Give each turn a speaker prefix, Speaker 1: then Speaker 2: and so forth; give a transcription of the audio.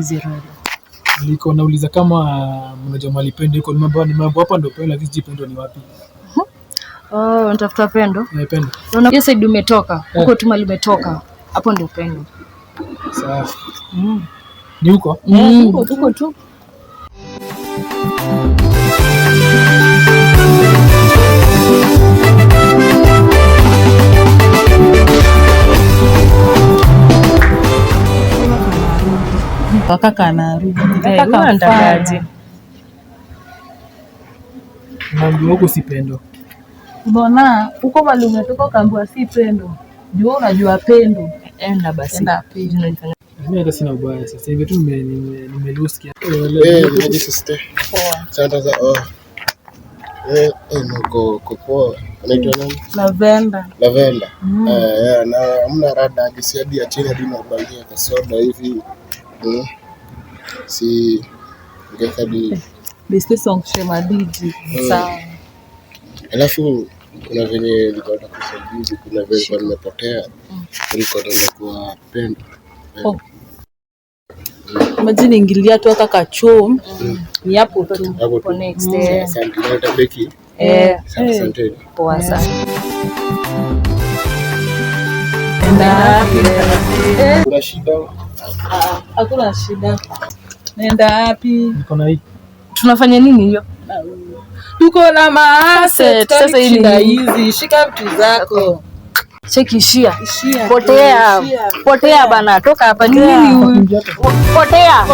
Speaker 1: hizi rada.
Speaker 2: Niko nauliza kama mnajua mahali Pendo iko. Nimeambiwa hapa ndio Pendo, lakini sijui Pendo ni wapi.
Speaker 1: Unatafuta Pendo?
Speaker 2: Pendo.
Speaker 1: Unaona hiyo side umetoka. Huko tu mahali umetoka. Hapo ndio Pendo.
Speaker 2: Sawa. Ni huko?
Speaker 1: Huko tu.
Speaker 3: Kaka anarudi.
Speaker 1: Kaka anatakaje?
Speaker 2: Naambiwa huko si Pendo.
Speaker 3: Mbona huko mahali umetoka kaambiwa si Pendo? Juu unajua Pendo.
Speaker 1: Enda basi.
Speaker 3: Enda Pendo.
Speaker 2: Mimi hata sina ubaya sasa. Hivi tu nimelusikia.
Speaker 4: Ni sister. Sasa niko poa. Anaitwa nani?
Speaker 3: Lavenda.
Speaker 4: Na hamna rada hadi ya chini hadi nabandia kasoda hivi. Si ngekadi
Speaker 3: business song shema DJ. Sawa.
Speaker 4: Alafu kuna venye nilikuwa nakusaidia, kuna venye kwa nimepotea. Nilikuwa kwa Pendo.
Speaker 3: Imagine ingilia tu kaka choo. Ni hapo tu.
Speaker 1: For next day.
Speaker 4: Asante Becky. Asante.
Speaker 1: Poa sana.
Speaker 4: Kuna shida?
Speaker 3: Hakuna shida. Nenda wapi?
Speaker 2: Niko na hii.
Speaker 1: Tunafanya nini hiyo?
Speaker 3: Tuko na maasset.
Speaker 1: Sasa hii ni
Speaker 3: hizi. Shika vitu zako.
Speaker 1: Chekishia. Potea bana, toka hapa. Nini huyu? Potea.